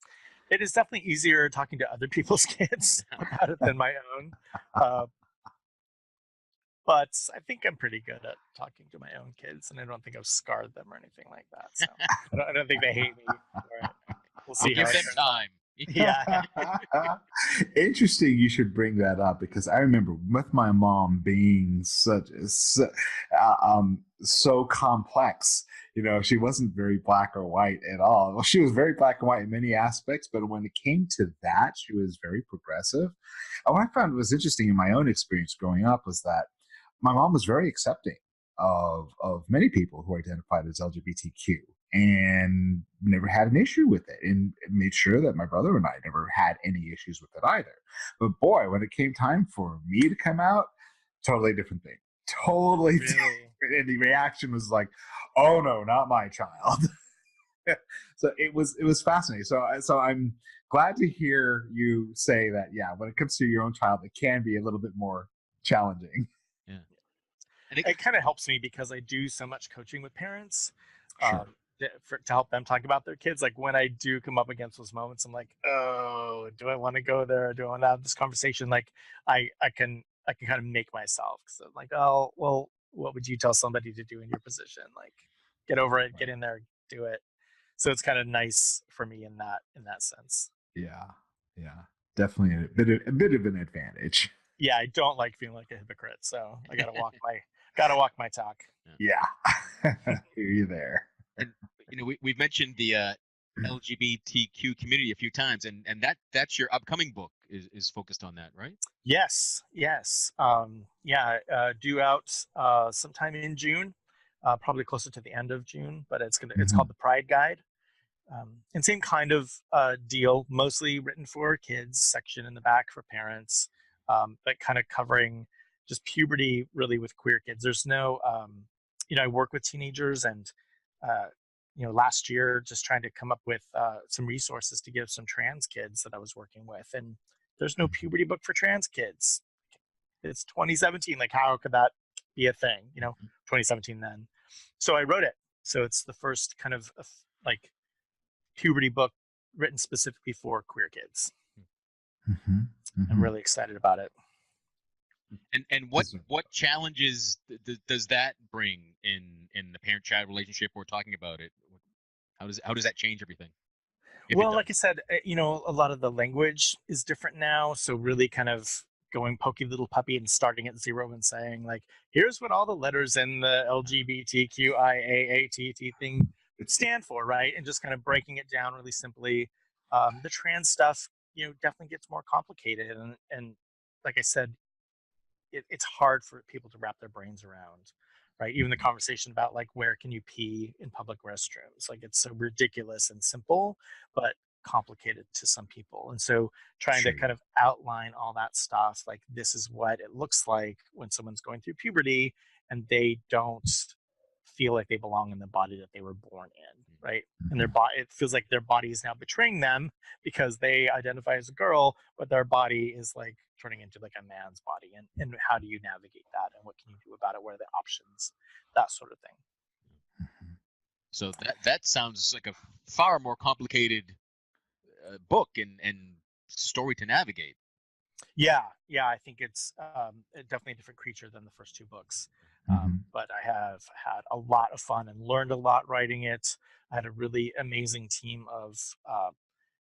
It is definitely easier talking to other people's kids about it than my own. But I think I'm pretty good at talking to my own kids, and I don't think I've scarred them or anything like that. So I don't think they hate me for it. We'll see. Give them time. Yeah. Interesting you should bring that up, because I remember with my mom being so complex. She wasn't very black or white at all. Well, she was very black and white in many aspects, but when it came to that, she was very progressive. And what I found was interesting in my own experience growing up was that my mom was very accepting of many people who identified as LGBTQ. and never had an issue with it, and made sure that my brother and I never had any issues with it either. But boy, when it came time for me to come out, totally different thing. Totally Really? different. And the reaction was like, oh no, not my child. So it was fascinating. So I'm glad to hear you say that, yeah, when it comes to your own child, it can be a little bit more challenging. Yeah. And It kind of helps me because I do so much coaching with parents, Sure. to help them talk about their kids. Like when I do come up against those moments, I'm like, oh, do I want to go there? Do I want to have this conversation? Like I can kind of make myself. So I'm like, oh, well, what would you tell somebody to do in your position? Like, get over it, get Right. in there, do it. So it's kind of nice for me in that sense. Yeah. Yeah. Definitely a bit of an advantage. Yeah, I don't like feeling like a hypocrite, so I gotta walk my talk. Yeah. Hear you there. and we've mentioned the LGBTQ community a few times, and that's your upcoming book is focused on that, right? Yes, yes. Yeah, due out sometime in June, probably closer to the end of June, but it's called Mhm. the Pride Guide. And same kind of deal, mostly written for kids, section in the back for parents, but kind of covering just puberty really with queer kids. There's no, I work with teenagers, and uh, last year just trying to come up with some resources to give some trans kids that I was working with, and there's no puberty book for trans kids. It's 2017. Like, how could that be a thing? 2017 then. So I wrote it. So it's the first kind of like puberty book written specifically for queer kids. Mhm. I'm Mhm. really excited about it. And what challenges does that bring in the parent-child relationship? We're talking about it. How does that change everything? If it Well, like I does. said, a lot of the language is different now. So really kind of going pokey little puppy and starting at zero and saying like, here's what all the letters in the LGBTQIAATT thing stand for, right? And just kind of breaking it down really simply. The trans stuff, definitely gets more complicated. And like I said, it's hard for people to wrap their brains around, right? Even the conversation about like where can you pee in public restrooms, like it's so ridiculous and simple but complicated to some people. And so trying to Sure. kind of outline all that stuff, like this is what it looks like when someone's going through puberty and they don't feel like they belong in the body that they were born in, right? And their Mhm. body, it feels like their body is now betraying them because they identify as a girl, but their body is like turning into like a man's body. And how do you navigate that? And what can you do about it? What are the options? That sort of thing. Mhm. So that sounds like a far more complicated book and story to navigate. Yeah, yeah, I think it's definitely a different creature than the first two books. Mhm. But I have had a lot of fun and learned a lot writing it. I had a really amazing team of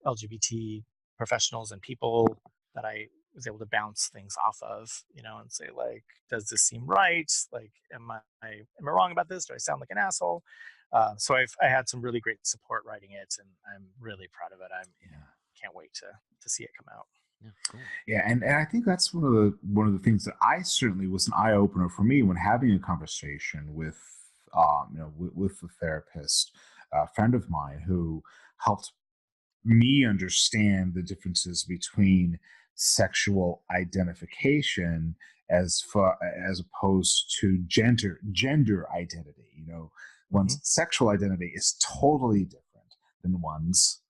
LGBT professionals and people that I was able to bounce things off of, and say like, does this seem right? Like, am I wrong about this? Do I sound like an asshole? So I had some really great support writing it, and I'm really proud of it. Yeah. Can't wait to see it come out. Yeah, cool. Yeah, and I think that's one of the things that I certainly was an eye opener for me when having a conversation with with a therapist, a friend of mine who helped me understand the differences between sexual identification as opposed to gender identity. Hmm. One's sexual identity is totally different than one's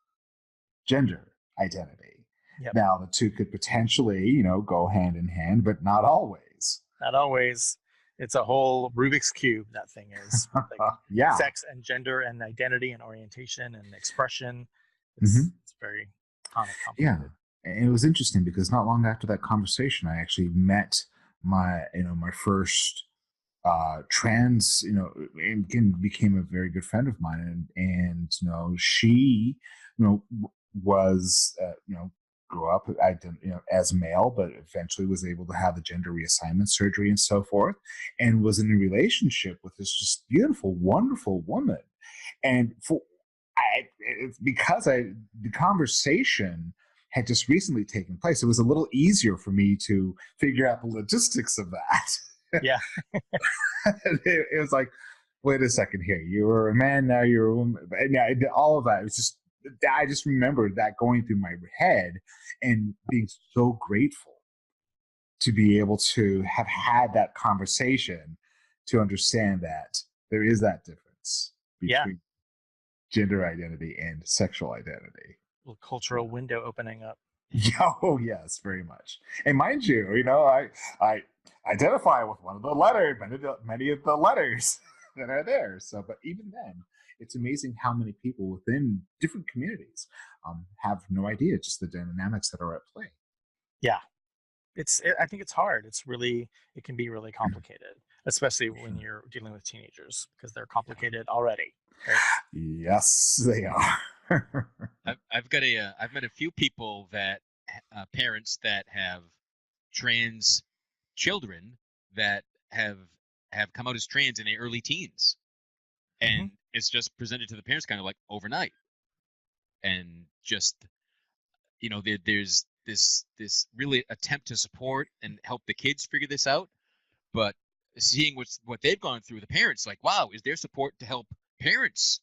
gender identity. Yep. Now, the two could potentially, go hand in hand, but not always. Not always. It's a whole Rubik's cube. That thing is like Yeah. sex and gender and identity and orientation and expression. Hmm. It's very Yeah. complicated. And it was interesting because not long after that conversation, I actually met my first trans, and again became a very good friend of mine, and she, was, grew up as male, but eventually was able to have the gender reassignment surgery and so forth, and was in a relationship with this just beautiful, wonderful woman, and it's because the conversation had just recently taken place. It was a little easier for me to figure out the logistics of that. Yeah. It was like, wait a second here. You were a man, now you're a woman. And yeah, all of that. It was just, I just remembered that going through my head and being so grateful to be able to have had that conversation to understand that there is that difference Yeah, between gender identity and sexual identity. little cultural window opening up. Oh yes, very much. And mind you, I identify with one of the letters, many of the letters that are there. So, but even then, it's amazing how many people within different communities have no idea just the dynamics that are at play. Yeah, I think it's hard. It can be really complicated, especially when you're dealing with teenagers because they're complicated already, right? Yes, they are. I've met a few people that parents that have trans children that have come out as trans in their early teens, and it's just presented to the parents kind of like overnight, and just there's this really attempt to support and help the kids figure this out, but seeing what they've gone through, the parents like, wow, is there support to help parents?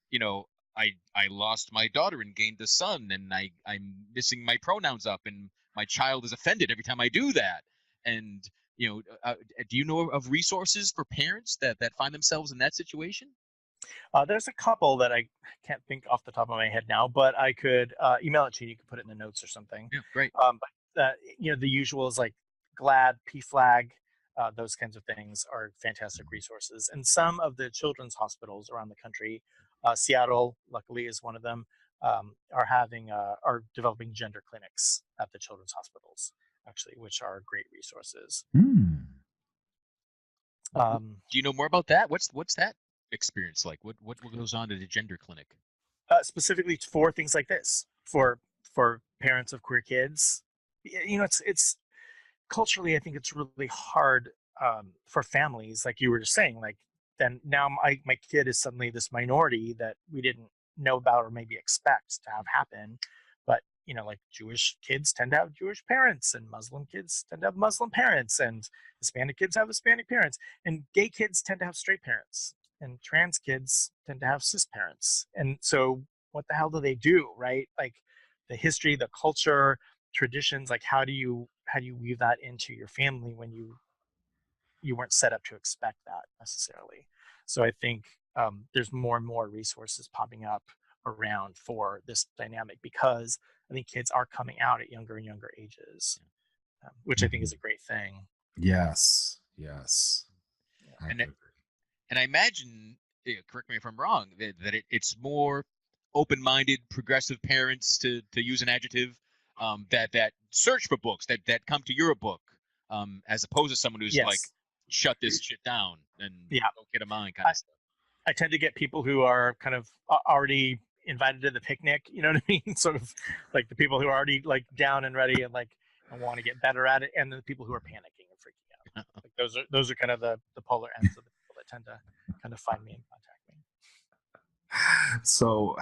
you know I lost my daughter and gained a son, and I'm missing my pronouns up, and my child is offended every time I do that. And do you know of resources for parents that find themselves in that situation? There's a couple that I can't think off the top of my head now, but I could email it to you. You could put it in the notes or something. Yeah, great. But the usuals like GLAD, PFLAG, those kinds of things are fantastic resources. And some of the children's hospitals around the country, Seattle, luckily, is one of them, are developing gender clinics at the children's hospitals, actually, which are great resources. Do you know more about that? What's that experience like? What goes on at a gender clinic? Specifically for things like this, for parents of queer kids. It's culturally, I think it's really hard for families, like you were just saying, like then now my kid is suddenly this minority that we didn't know about or maybe expect to have happen. But like Jewish kids tend to have Jewish parents, and Muslim kids tend to have Muslim parents, and Hispanic kids have Hispanic parents, and gay kids tend to have straight parents, and trans kids tend to have cis parents. And so what the hell do they do, right? Like the history, the culture, traditions, like how do you weave that into your family when you weren't set up to expect that necessarily? So I think there's more and more resources popping up around for this dynamic, because I think kids are coming out at younger and younger ages, which I think is a great thing. Yes. And I imagine, correct me if I'm wrong, that it's more open-minded, progressive parents, to use an adjective, that search for books, that come to your book, as opposed to someone who's like, shut this shit down and don't get a mind kind of stuff. I tend to get people who are kind of already invited to the picnic, you know what I mean? Sort of like the people who are already like down and ready and like and want to get better at it, and the people who are panicking and freaking out. Like those are kind of the polar ends of the people that tend to kind of find me and contact me. So,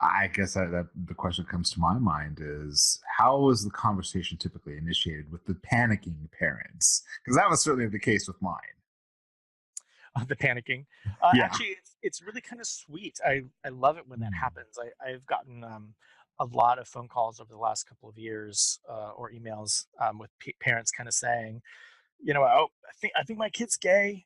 I guess that the question that comes to my mind is, how was the conversation typically initiated with the panicking parents? Because that was certainly the case with mine. The panicking. Actually, it's really kind of sweet. I love it when that happens. I've gotten a lot of phone calls over the last couple of years, or emails, with parents kind of saying, oh, I think my kid's gay.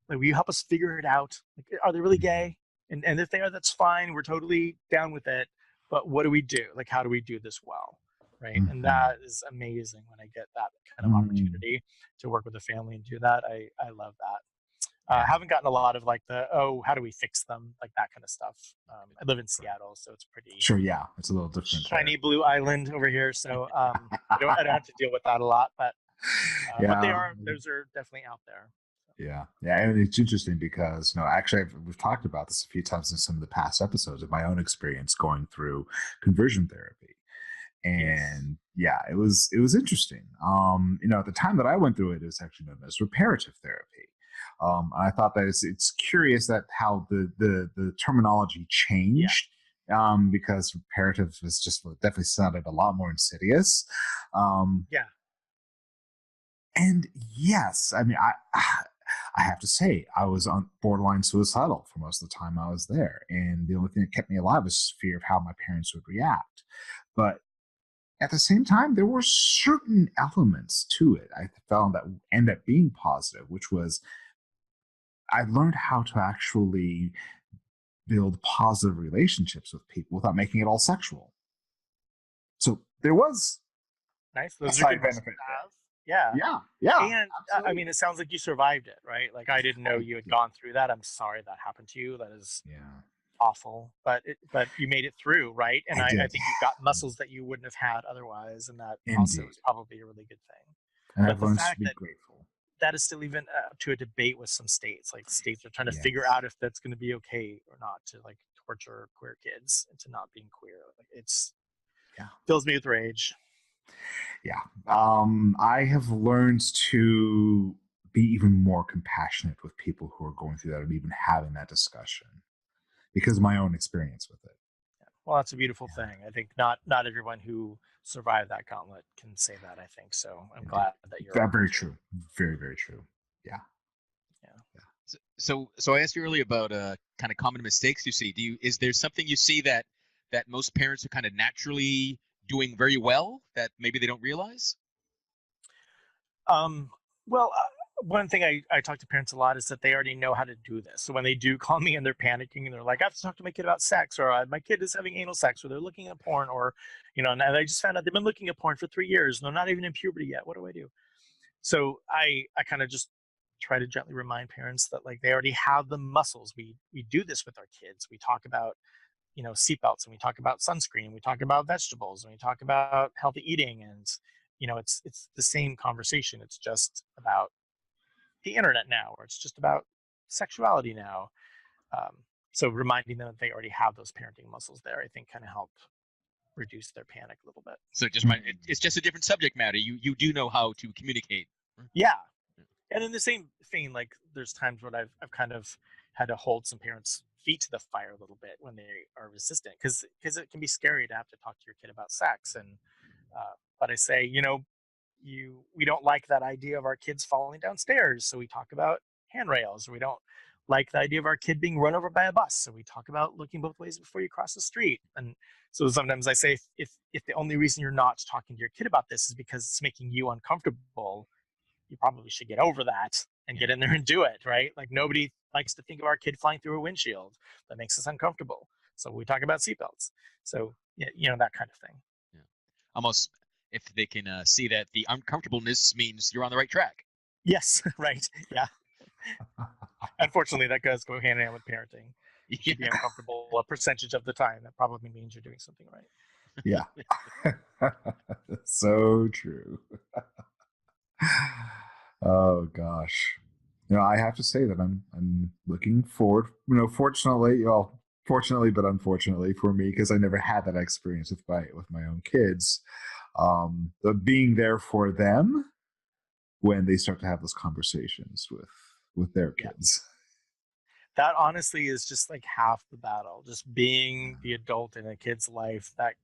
Like, will you help us figure it out? Like, are they really gay? And if they are, that's fine. We're totally down with it. But what do we do? Like, how do we do this well? Right. And that is amazing when I get that kind of opportunity to work with a family and do that. I love that. I haven't gotten a lot of like how do we fix them? Like that kind of stuff. I live in Seattle, so it's pretty sure. Yeah. It's a little different. Shiny blue island over here. So I don't have to deal with that a lot, but those are definitely out there. Yeah, and it's interesting because actually we've talked about this a few times in some of the past episodes of my own experience going through conversion therapy, and it was interesting. At the time that I went through it, it was actually known as reparative therapy. I thought that it's curious that how the terminology changed. Because reparative was just definitely sounded a lot more insidious. And yes, I mean, I have to say, I was on borderline suicidal for most of the time I was there. And the only thing that kept me alive was fear of how my parents would react. But at the same time, there were certain elements to it I found that end up being positive, which was I learned how to actually build positive relationships with people without making it all sexual. So there was Nice. a Those are side good to benefit have. Yeah. there. Yeah, And I absolutely. mean, it sounds like you survived it, right? Like I didn't know I you had did. gone through that. I'm sorry that happened to you. That is Yeah, awful, but you made it through, right? And I I did. think you've got muscles that you wouldn't have had otherwise, and that also Indeed. is probably a really good thing. And But I've the learned to fact be that grateful. that is still even up to a debate with some states, like states are trying to Yes. figure out if that's going to be okay or not to like torture queer kids into not being queer. Like it's Yeah. fills me with rage. Yeah. I have learned to be even more compassionate with people who are going through that and even having that discussion because of my own experience with it. Well, that's a beautiful thing. I think not everyone who survived that gauntlet can say that. I think so. I'm Indeed. glad that you're That able very to. true. Very, very true. Yeah. Yeah. So I asked you earlier about kind of common mistakes you see. Is there something you see that most parents are kind of naturally doing very well that maybe they don't realize? Um, well, one thing I talk to parents a lot is that they already know how to do this. So when they do call me and they're panicking and they're like, I have to talk to my kid about sex, or my kid is having anal sex, or they're looking at porn, or, and I just found out they've been looking at porn for 3 years and they're not even in puberty yet. What do I do? So I kind of just try to gently remind parents that like they already have the muscles. We do this with our kids. We talk about seatbelts, and we talk about sunscreen, and we talk about vegetables, and we talk about healthy eating, and it's the same conversation. It's just about the internet now, or it's just about sexuality now. um, so reminding them that they already have those parenting muscles there, I think, kind of help reduce their panic a little bit. So it's just a different subject matter. You do know how to communicate. Yeah. And in the same vein, like there's times when I've kind of had to hold some parents' feet to the fire a little bit when they are resistant, because it can be scary to have to talk to your kid about sex. And but I say, we don't like that idea of our kids falling downstairs, so we talk about handrails. Or we don't like the idea of our kid being run over by a bus, so we talk about looking both ways before you cross the street. And so sometimes I say, if the only reason you're not talking to your kid about this is because it's making you uncomfortable, you probably should get over that and get in there and do it, right? Like nobody likes to think of our kid flying through a windshield. That makes us uncomfortable. So we talk about seatbelts. So yeah, that kind of thing. Yeah. Almost if they can see that the uncomfortableness means you're on the right track. Yes, right. Yeah. Unfortunately, that does go hand in hand with parenting. You should be uncomfortable a percentage of the time. That probably means you're doing something right. Yeah. So true. Oh gosh. I have to say that I'm looking forward, fortunately but unfortunately for me, because I never had that experience with my own kids. But being there for them when they start to have those conversations with their Yeah. kids. That honestly is just like half the battle. Just being the adult in a kid's life that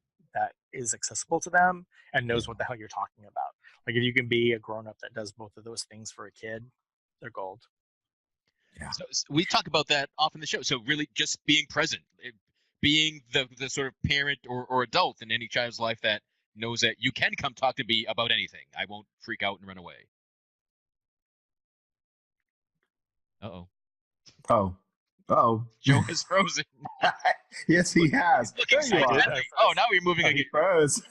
is accessible to them and knows Yeah. what the hell you're talking about. Like if you can be a grown up that does both of those things for a kid, they're gold. Yeah. So we talk about that often in the show. So really just being present, being the sort of parent or adult in any child's life that knows that you can come talk to me about anything. I won't freak out and run away. Uh-oh. Oh. Oh. Joe is frozen. Yes, he has. He's looking There you are. silently. Oh, now you're moving Oh, again. he froze.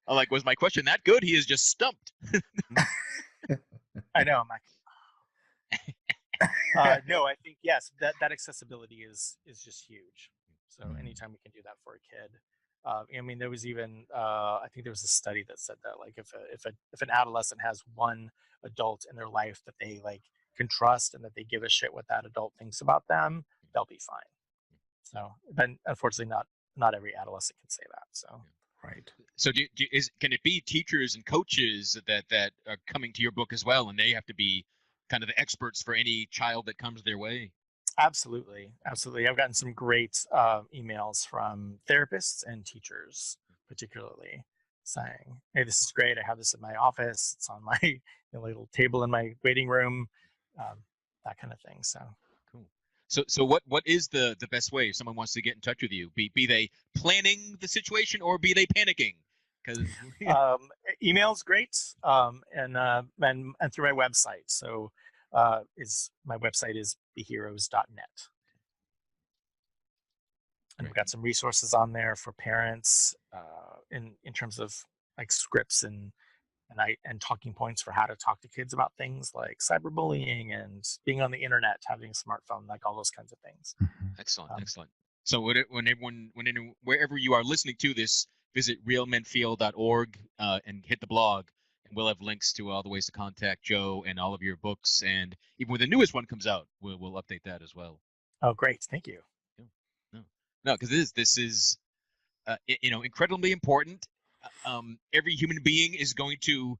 I'm like, was my question that good? He is just stumped. I know. I'm like, no, I think yes, that accessibility is just huge. So anytime we can do that for a kid, I mean, there was even I think there was a study that said that like if an adolescent has one adult in their life that they like can trust and that they give a shit what that adult thinks about them, they'll be fine. So, but unfortunately, not every adolescent can say that. So. Right. So can it be teachers and coaches that are coming to your book as well, and they have to be kind of the experts for any child that comes their way? Absolutely. Absolutely. I've gotten some great emails from therapists and teachers, particularly saying, "Hey, this is great. I have this in my office. It's on my little table in my waiting room," that kind of thing. So Cool. So what is the best way if someone wants to get in touch with you? Be they planning the situation or be they panicking? Because email's great, and through my website. So my website is beheroes.net. And we've got some resources on there for parents in terms of like scripts and talking points for how to talk to kids about things like cyberbullying and being on the internet, having a smartphone, like all those kinds of things. Excellent, excellent. So wherever you are listening to this, visit realmenfeel.org and hit the blog, and we'll have links to all the ways to contact Joe and all of your books. And even when the newest one comes out, we'll update that as well. Oh, great! Thank you. No, because this is incredibly important. Every human being is going to,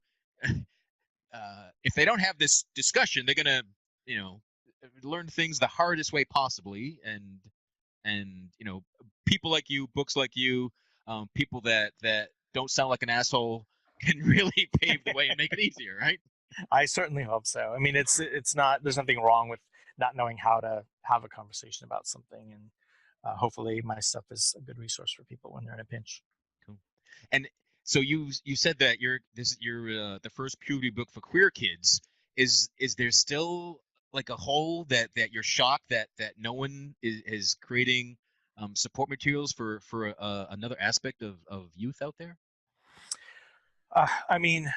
if they don't have this discussion, they're gonna learn things the hardest way possibly, and people like you, books like you, people that don't sound like an asshole can really pave the way and make it easier, right? I certainly hope so. I mean, it's not, there's nothing wrong with not knowing how to have a conversation about something, and hopefully my stuff is a good resource for people when they're in a pinch. Cool. And so you said that you're the first puberty book for queer kids. Is there still like a hole that you're shocked that no one is creating support materials for another aspect of youth out there? I mean,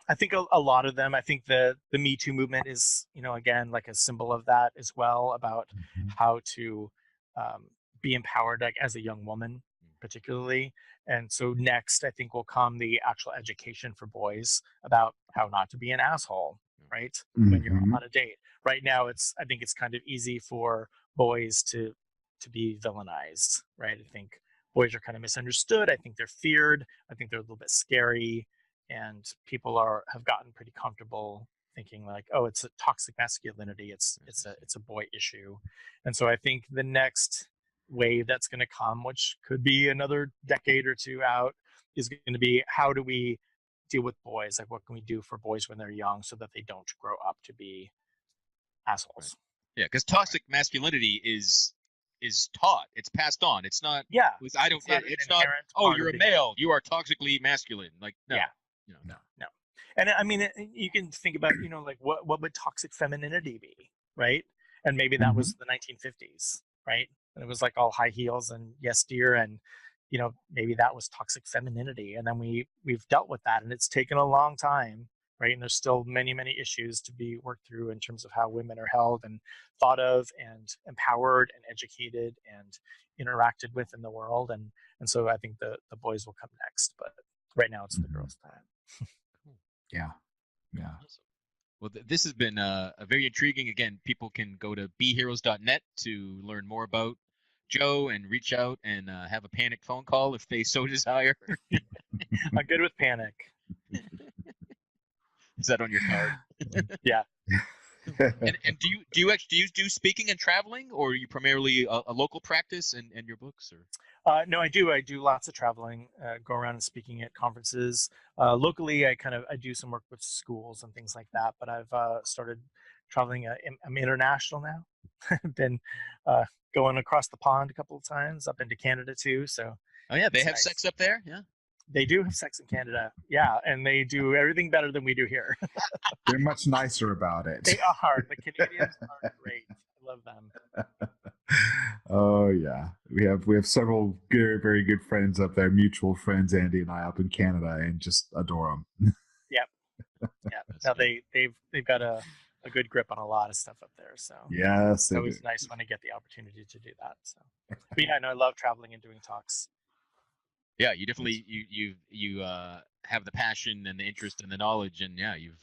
I think a lot of them. I think the Me Too movement is, again, like a symbol of that as well, about how to be empowered, like as a young woman, particularly. And so next, I think will come the actual education for boys about how not to be an asshole, right? When you're on a date. Right now, I think it's kind of easy for boys to be villainized, right? I think boys are kind of misunderstood. I think they're feared. I think they're a little bit scary, and people have gotten pretty comfortable thinking like, oh, it's a toxic masculinity. It's a boy issue. And so I think the next wave that's going to come, which could be another decade or two out, is going to be, how do we deal with boys? Like, what can we do for boys when they're young so that they don't grow up to be assholes? Right. Yeah, because toxic masculinity is taught. It's passed on. It's not. Yeah. It's not. Oh, you're a male. You are toxically masculine. Like, no. Yeah. No. And I mean, you can think about, like what would toxic femininity be, right? And maybe that was the 1950s, right? And it was like all high heels and yes dear, and maybe that was toxic femininity. And then we've dealt with that, and it's taken a long time, right? And there's still many issues to be worked through in terms of how women are held and thought of and empowered and educated and interacted with in the world. And so I think the boys will come next, but right now it's the girls' time. Yeah. Awesome. Well, this has been a very intriguing. Again, people can go to beheroes.net to learn more about Joe and reach out and have a panic phone call if they so desire. I'm good with panic. Is that on your card? Yeah. And do you do speaking and traveling, or are you primarily a local practice and your books? Or no, I do lots of traveling, go around and speaking at conferences. Locally, I do some work with schools and things like that, but I've started traveling. I'm international now. I've been going across the pond a couple of times, up into Canada too. So oh yeah, they have sex up there. Yeah, they do have sex in Canada. Yeah, and they do everything better than we do here. They're much nicer about it. They are. The Canadians are great. I love them. Oh yeah, we have several very, very good friends up there, mutual friends, Andy and I, up in Canada, and just adore them. Yep. Yeah. Now they've got a good grip on a lot of stuff up there. So yes, it's always nice when I get the opportunity to do that. So, but yeah, no, I love traveling and doing talks. Yeah, you definitely you have the passion and the interest and the knowledge, and yeah, you've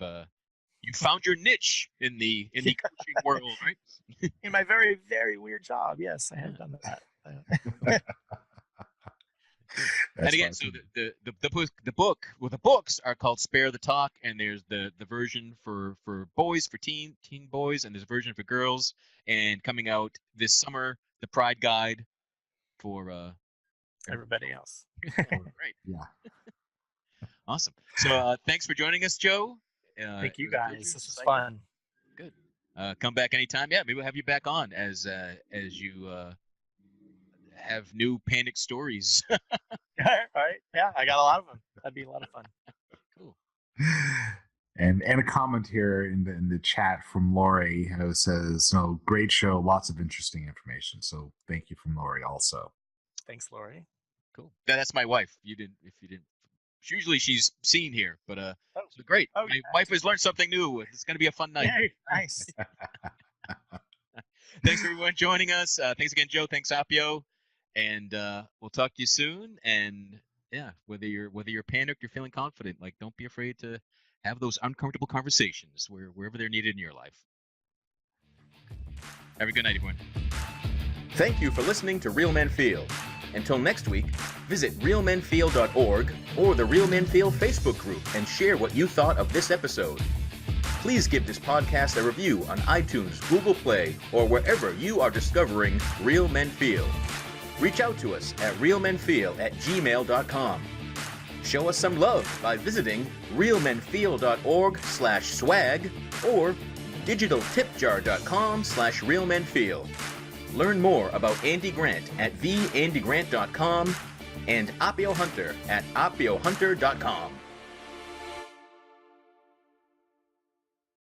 found your niche in the coaching world, right? In my very, very weird job, yes, I have done that. And again, so the books are called Spare the Talk, and there's the version for boys, for teen boys, and there's a version for girls. And coming out this summer, the Pride Guide for everybody else. Great. Yeah. Awesome. So thanks for joining us, Joe. Thank you it was a guys. pleasure. This was Thank you. fun. Good. Come back anytime. Yeah, maybe we'll have you back on as you have new panic stories. All right. Yeah, I got a lot of them. That'd be a lot of fun. Cool. And a comment here in the chat from Lori who says, "No, great show, lots of interesting information." So thank you from Lori also. Thanks, Lori. Cool. That's my wife. If you didn't. Usually she's seen here, but so great. Oh, my yeah. wife has learned something new. It's going to be a fun night. Hey, nice. Thanks everyone joining us. Thanks again, Joe. Thanks, Appio, and we'll talk to you soon. And yeah, whether you're panicked, you're feeling confident, like don't be afraid to have those uncomfortable conversations wherever they're needed in your life. Have a good night, everyone. Thank you for listening to Real Men Feel. Until next week, visit realmenfeel.org or the Real Men Feel Facebook group and share what you thought of this episode. Please give this podcast a review on iTunes, Google Play, or wherever you are discovering Real Men Feel. Reach out to us at realmenfeel@gmail.com. Show us some love by visiting realmenfeel.org/swag or digitaltipjar.com/realmenfeel. Learn more about Andy Grant at theandygrant.com and Appio Hunter at appiohunter.com.